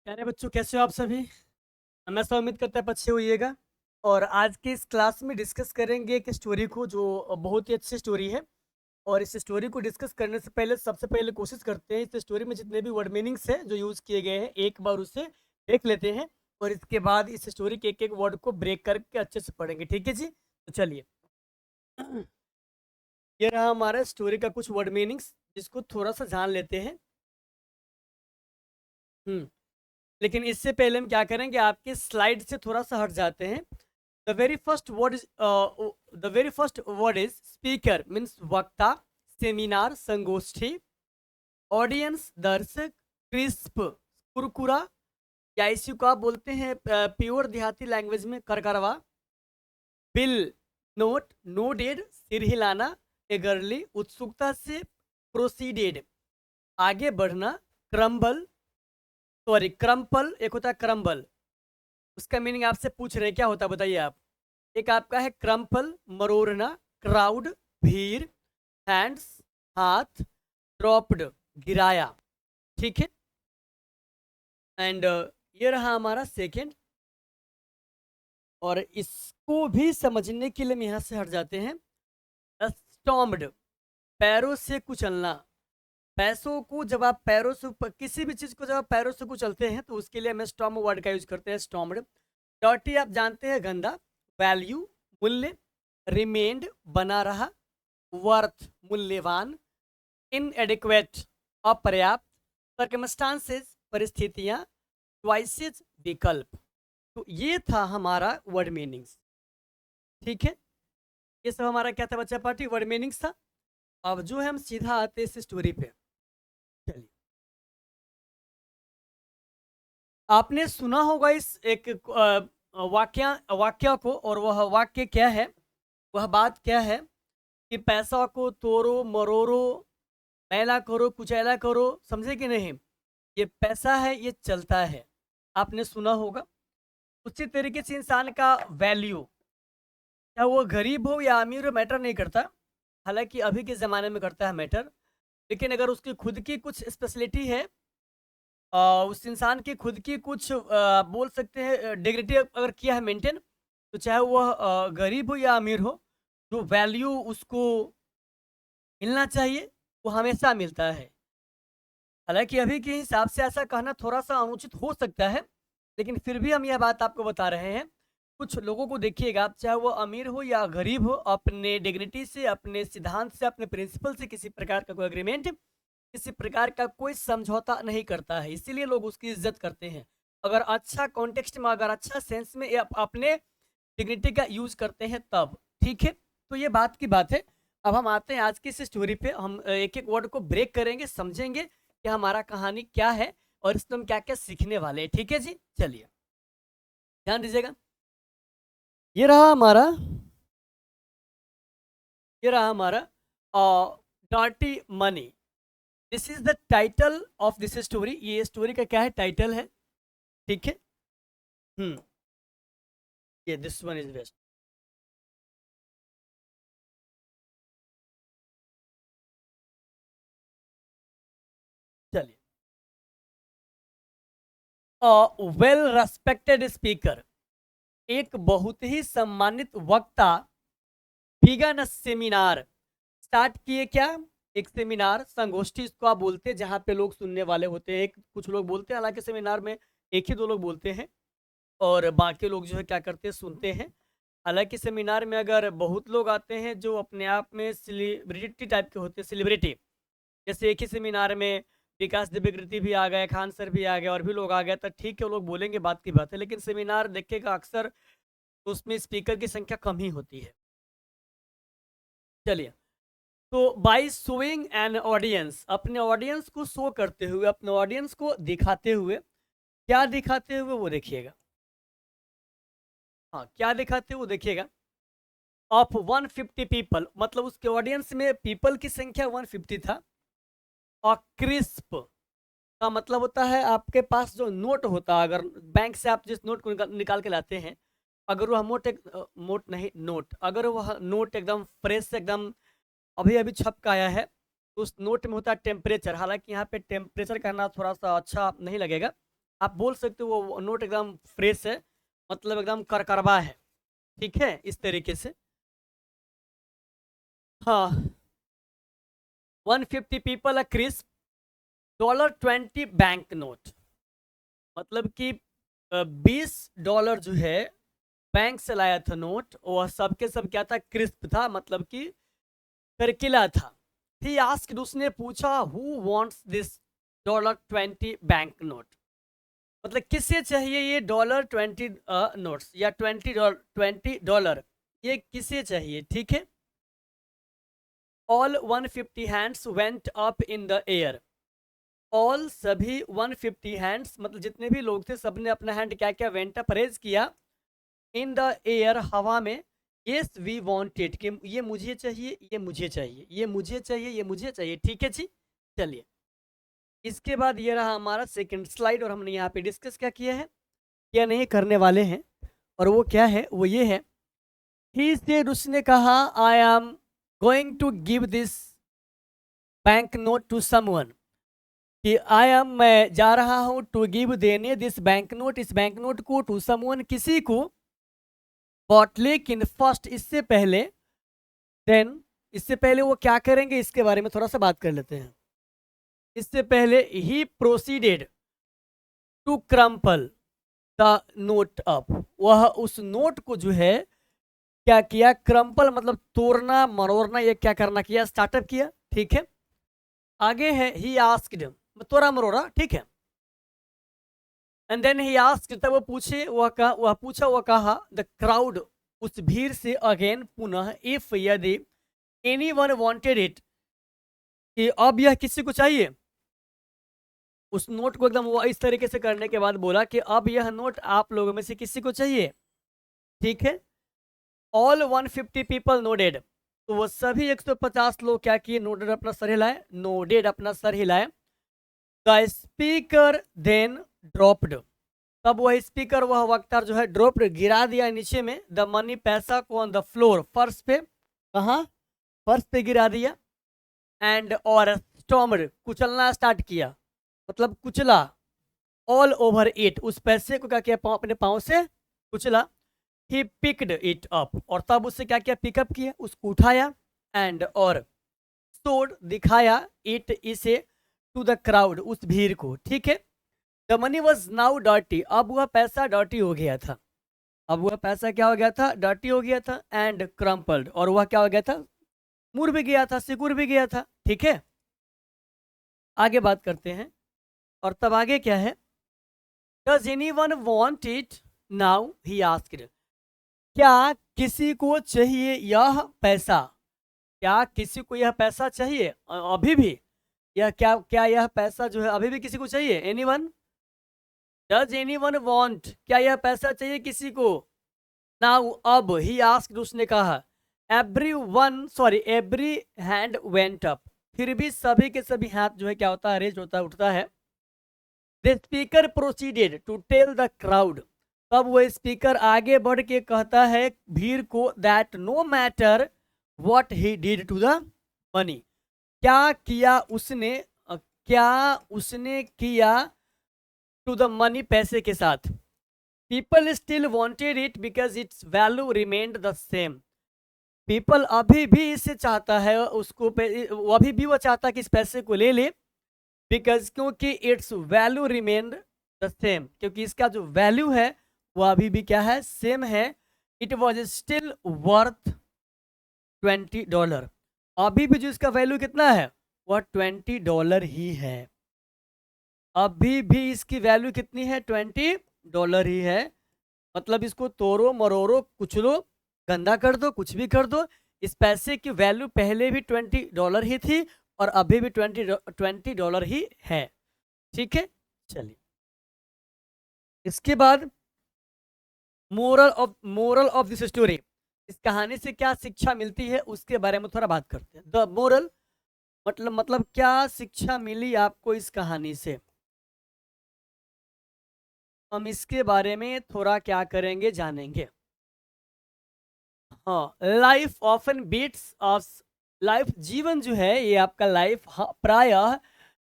प्यारे बच्चों, कैसे हो आप सभी? मैं सब उम्मीद करता है अच्छे होइएगा। और आज के इस क्लास में डिस्कस करेंगे एक स्टोरी को जो बहुत ही अच्छी स्टोरी है। और इस स्टोरी को डिस्कस करने से पहले सबसे पहले कोशिश करते हैं इस स्टोरी में जितने भी वर्ड मीनिंग्स हैं जो यूज़ किए गए हैं एक बार उसे देख लेते हैं। और इसके बाद इस स्टोरी के एक एक वर्ड को ब्रेक करके अच्छे से पढ़ेंगे। ठीक है जी? तो चलिए। ये रहा हमारा स्टोरी का कुछ वर्ड मीनिंग्स जिसको थोड़ा सा जान लेते हैं। लेकिन इससे पहले हम क्या करेंगे, आपके स्लाइड से थोड़ा सा हट जाते हैं। The very first word is speaker, means वक्ता, सेमिनार संगोष्ठी, ऑडियंस दर्शक, क्रिस्प कुरकुरा, या इसी को आप बोलते हैं प्योर देहाती लैंग्वेज में करकरवा, बिल नोट, नोडेड सिर हिलाना, एगरली उत्सुकता से, प्रोसीडेड आगे बढ़ना, क्रम्बल सॉरी क्रम्पल एक होता है क्रम्बल। उसका मीनिंग आपसे पूछ रहे हैं क्या होता है बताइए आप। एक आपका है क्रम्पल मरोड़ना, क्राउड भीड़, हैंड्स हाथ, ड्रॉप्ड गिराया। ठीक है। एंड ये रहा हमारा सेकंड। और इसको भी समझने के लिए हम यहाँ से हट जाते हैं। स्टॉम्ड पैरों से कुचलना। पैसों को जब आप पैरों से किसी भी चीज को जब आप पैरों से कुचलते हैं तो उसके लिए हम स्टॉम वर्ड का यूज करते हैं, स्टॉम्ड। डॉटी आप जानते हैं गंदा, वैल्यू मूल्य, रिमेंड बना रहा, वर्थ मूल्यवान, इनएडिक्वेट अपर्याप्त, सर्कमस्टांसेस परिस्थितियां, चॉइसेस विकल्प। तो ये था हमारा वर्ड मीनिंग्स। ठीक है। ये सब हमारा क्या था बच्चा पार्टी, वर्ड मीनिंग्स था। अब जो है हम सीधा आते हैं इस स्टोरी पे। चलिए, आपने सुना होगा इस एक वाक्य को, और वह वाक्य क्या है, वह बात क्या है कि पैसा को तोड़ो मरोड़ो, मैला करो कुचैला करो, समझे कि नहीं। ये पैसा है, ये चलता है, आपने सुना होगा। उसी तरीके से इंसान का वैल्यू, चाहे वो गरीब हो या अमीर हो, मैटर नहीं करता। हालांकि अभी के ज़माने में करता है मैटर। लेकिन अगर उसकी खुद की कुछ स्पेशलिटी है, उस इंसान की खुद की कुछ बोल सकते हैं डिग्निटी अगर किया है मेंटेन, तो चाहे वह गरीब हो या अमीर हो, जो वैल्यू उसको मिलना चाहिए वो हमेशा मिलता है। हालांकि अभी के हिसाब से ऐसा कहना थोड़ा सा अनुचित हो सकता है, लेकिन फिर भी हम यह बात आपको बता रहे हैं। कुछ लोगों को देखिएगा आप, चाहे वो अमीर हो या गरीब हो, अपने डिग्निटी से, अपने सिद्धांत से, अपने प्रिंसिपल से किसी प्रकार का कोई एग्रीमेंट, किसी प्रकार का कोई समझौता नहीं करता है, इसीलिए लोग उसकी इज्जत करते हैं। अगर अच्छा कॉन्टेक्स्ट में, अगर अच्छा सेंस में अपने डिग्निटी का यूज करते हैं तब। ठीक है। तो ये बात की बात है। अब हम आते हैं आज की इस स्टोरी पे। हम एक एक वर्ड को ब्रेक करेंगे, समझेंगे कि हमारा कहानी क्या है और इसमें हम क्या क्या सीखने वाले हैं। ठीक है जी, चलिए ध्यान दीजिएगा। ये रहा हमारा ये रहा हमारा dotty money. This is the title of this story. ये स्टोरी का क्या है, टाइटल है। ठीक है। हम्म ये दिस वन इज बेस्ट। चलिए, वेल रेस्पेक्टेड स्पीकर, एक बहुत ही सम्मानित वक्ता, बिगन सेमिनार, स्टार्ट किए क्या, एक सेमिनार संगोष्ठी इसको आप बोलते हैं जहाँ पे लोग सुनने वाले होते हैं। एक कुछ लोग बोलते हैं, हालांकि सेमिनार में एक ही दो लोग बोलते हैं और बाकी लोग जो है क्या करते हैं, सुनते हैं। हालांकि सेमिनार में अगर बहुत लोग आते हैं जो अपने आप में सेलिब्रिटी टाइप के होते हैं, सेलिब्रिटी, जैसे एक ही सेमिनार में विकास दिव्यकृति भी आ गए, खान सर भी आ गए और भी लोग आ गए, तो ठीक है वो लोग बोलेंगे, बात की बात है। लेकिन सेमिनार देखेगा अक्सर तो उसमें स्पीकर की संख्या कम ही होती है। चलिए, तो बाई शोइंग एन ऑडियंस, अपने ऑडियंस को शो करते हुए, अपने ऑडियंस को दिखाते हुए, क्या दिखाते हुए वो देखिएगा। हाँ, क्या दिखाते हुए वो देखिएगा। ऑफ 150 पीपल, मतलब उसके ऑडियंस में पीपल की संख्या 150 था। और क्रिस्प का मतलब होता है आपके पास जो नोट होता है, अगर बैंक से आप जिस नोट को निकाल के लाते हैं, अगर वह मोट नहीं नोट, अगर वह नोट एकदम फ्रेश, एकदम अभी अभी छप का आया है, तो उस नोट में होता है टेम्परेचर। हालांकि यहाँ पे टेम्परेचर कहना थोड़ा सा अच्छा नहीं लगेगा, आप बोल सकते हो वो नोट एकदम फ्रेश है, मतलब एकदम करकरवा है, ठीक है, इस तरीके से। हाँ, 150 people a crisp $20 bank note, मतलब कि $20 जो है बैंक से लाया था नोट, वह सबके सब क्या था, क्रिस्प था, मतलब कि करकिला था। ही आस्क्ड, उसने पूछा, who wants this $20 bank note, मतलब किससे चाहिए ये $20 नोट्स या $20, ये किसे चाहिए, ठीक है। All 150 hands went up in the air, all सभी 150 हैंड्स, मतलब जितने भी लोग थे सबने अपना हैंड क्या क्या वेंट अप रेज किया, इन द एयर, हवा में। यस वी वांटेड, कि ये मुझे चाहिए, ये मुझे चाहिए, ये मुझे चाहिए, ये मुझे चाहिए, ठीक है जी। चलिए, इसके बाद ये रहा हमारा सेकंड स्लाइड, और हमने यहाँ पे डिस्कस क्या किया है, क्या नहीं करने वाले हैं, और वो क्या है, वो ये है। ही सेड, उसने कहा, I am going to give this bank note to someone, कि आई एम, मैं जा रहा हूँ, टू गिव, देने, दिस बैंक नोट, इस बैंक नोट को, टू समवन, किसी को, बट लेकिन फर्स्ट, इससे पहले, देन, इससे पहले वो क्या करेंगे, इसके बारे में थोड़ा सा बात कर लेते हैं। इससे पहले ही proceeded to crumple the note up, वह उस नोट को जो है क्या किया, क्रम्पल मतलब तोड़ना मरोड़ना, ये क्या करना किया, स्टार्टअप किया, ठीक है। आगे है, ही आस्क्ड, तोड़ा मरोड़ा, ठीक है। एंड देन ही आस्क्ड, तब वो पूछे, वह कहा, द क्राउड, उस भीड़ से, अगेन पुनः, इफ, यदि, एनीवन वांटेड इट, कि अब यह किसी को चाहिए, उस नोट को एकदम वो इस तरीके से करने के बाद बोला कि अब यह नोट आप लोगों में से किसी को चाहिए, ठीक है। ऑल 150 पीपल नोडेड, तो वो सभी 150 लोग क्या किए, नोडेड अपना सर हिलाए, नोडेड अपना सर हिलाए। द स्पीकर देन ड्रॉप्ड, तब वह स्पीकर, वह वक्ता जो है, ड्रॉप्ड, गिरा दिया नीचे में, द मनी, पैसा को, ऑन द फ्लोर, फर्श पे, कहाँ, फर्श पे गिरा दिया। एंड और स्टॉम्ड, कुचलना स्टार्ट किया, मतलब कुचला, ऑल ओवर इट, उस पैसे को क्या किया, अपने पाँव से कुचला। ही पिक्ड इट अप, और तब उससे क्या किया, पिकअप किया, उसको उठाया। एंड और शोड, दिखाया, इट, इसे, टू द क्राउड, उस भीड़ को, ठीक है। The money was now dirty, अब वह पैसा डर्टी हो गया था, अब वह पैसा क्या हो गया था, डर्टी हो गया था। एंड क्रम्पल्ड, और वह क्या हो गया था, मुड़ भी गया था, सिकुड़ भी गया था, ठीक है। आगे बात करते हैं, और तब आगे क्या है, does any one want it now, he asked, क्या किसी को चाहिए यह पैसा, क्या किसी को यह पैसा चाहिए, अभी भी, यह क्या क्या यह पैसा जो है अभी भी किसी को चाहिए, एनीवन, डज एनीवन वांट, क्या यह पैसा चाहिए किसी को, नाउ, अब, ही आस्क्ड, उसने कहा, एवरी हैंड वेंट अप, फिर भी सभी के सभी हाथ जो है क्या होता है, रेज होता है, उठता है। The speaker proceeded to tell the crowd, तब वो स्पीकर आगे बढ़ के कहता है भीड़ को, that no matter what he did to the money, क्या किया उसने, क्या उसने किया टू द मनी, पैसे के साथ। People still wanted it because it's value remained the same, people अभी भी इसे चाहता है, उसको अभी भी वो चाहता है कि इस पैसे को ले ले, बिकॉज, क्योंकि it's value remained the same, क्योंकि इसका जो वैल्यू है वो अभी भी क्या है, सेम है। इट वॉज स्टिल वर्थ $20, अभी भी जो इसका वैल्यू कितना है, वह $20 ही है, अभी भी इसकी वैल्यू कितनी है, $20 ही है। मतलब इसको तोड़ो मरोड़ो कुचलो, गंदा कर दो, कुछ भी कर दो, इस पैसे की वैल्यू पहले भी $20 ही थी, और अभी भी $20 ही है, ठीक है। चलिए, इसके बाद मोरल ऑफ दिस स्टोरी, इस कहानी से क्या शिक्षा मिलती है उसके बारे में थोड़ा बात करते हैं। द मोरल, मतलब क्या शिक्षा मिली आपको इस कहानी से, हम इसके बारे में थोड़ा क्या करेंगे, जानेंगे। हाँ, लाइफ ऑफन बीट्स अस, लाइफ, जीवन जो है ये आपका लाइफ, प्रायः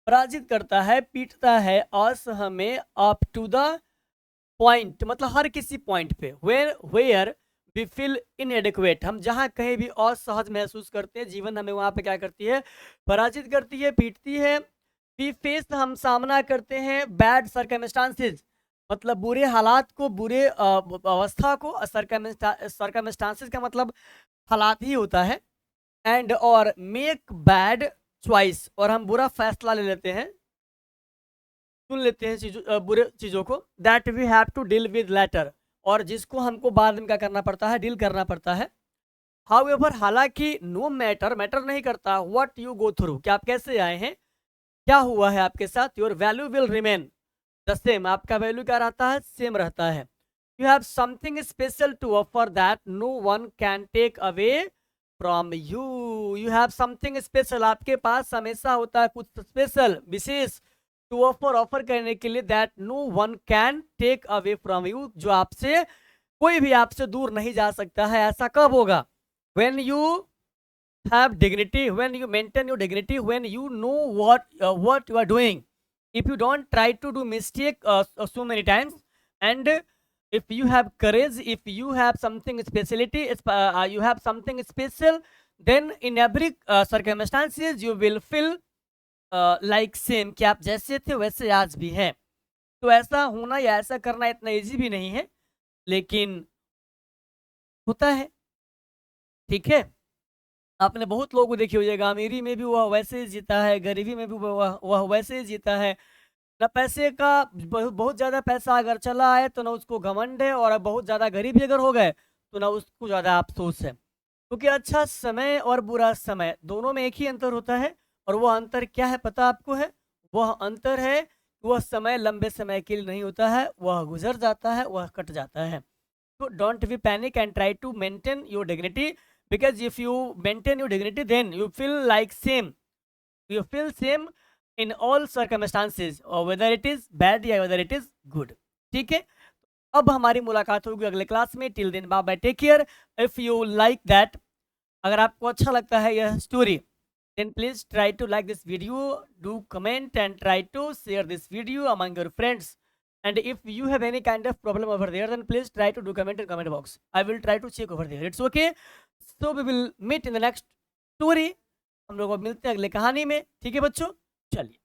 पराजित करता है, पीटता है अस हमें अप टू द पॉइंट, मतलब हर किसी पॉइंट पे, वेयर वी फील इनएडिक्वेट, हम जहाँ कहीं भी असहज महसूस करते हैं, जीवन हमें वहाँ पे क्या करती है, पराजित करती है, पीटती है। वी फेस, हम सामना करते हैं बैड सर्कमस्टांसेस, मतलब बुरे हालात को, बुरे अवस्था को, सर्कमस्टांसेस का मतलब हालात ही होता है। एंड और मेक बैड चॉइस, और हम बुरा फैसला ले लेते हैं, सुन लेते हैं चीजों, बुरे चीज़ों को, that we have to deal with later, और जिसको हमको बाद में क्या करना पड़ता है, डील करना पड़ता है। हाउएवर, हालांकि नो मैटर, मैटर नहीं करता व्हाट यू गो थ्रू, कि आप कैसे आए हैं, क्या हुआ है आपके साथ, your value will remain the same, आपका वैल्यू क्या रहता है, सेम रहता है। You have something special to offer that no one can take away from you, you have something special, आपके पास हमेशा होता है कुछ स्पेशल, विशेष, टू ऑफर, ऑफर करने के लिए, that no one can take away from you, जो आपसे, कोई भी आपसे दूर नहीं जा सकता है। ऐसा कब होगा, when you have dignity, when you maintain your dignity, when you know what you are doing, if you don't try to do mistake so many times, and if you have courage, if you have something speciality, you have something special, then in every circumstances you will feel like same, कि आप जैसे थे वैसे आज भी हैं। तो ऐसा होना या ऐसा करना इतना इजी भी नहीं है, लेकिन होता है, ठीक है। आपने बहुत लोगों को देखी होइएगा, अमीरी में भी वह वैसे ही जीता है, गरीबी में भी वह वैसे ही जीता है। ना पैसे का, बहुत ज़्यादा पैसा अगर चला आए तो ना उसको घमंड है, और बहुत ज़्यादा गरीब भी अगर हो गए तो ना उसको ज़्यादा अफसोस है। क्योंकि अच्छा समय और बुरा समय दोनों में एक ही अंतर होता है, और वह अंतर क्या है पता आपको है, वह अंतर है, वह समय लंबे समय के लिए नहीं होता है, वह गुजर जाता है, वह कट जाता है। So don't be panic and try to maintain your dignity, because if you maintain your dignity, then you feel like same, you feel same in all circumstances, or whether it is bad या whether it is good, ठीक है। अब हमारी मुलाकात होगी अगले class में, till then bye bye, take care. If you like that, अगर आपको अच्छा लगता है यह story, then please try to like this video, do comment and try to share this video among your friends. And if you have any kind of problem over there, then please try to do comment in comment box. I will try to check over there. It's okay. So we will meet in the next story. हम लोग मिलते हैं अगले कहानी में, ठीक है बच्चों, चलिए।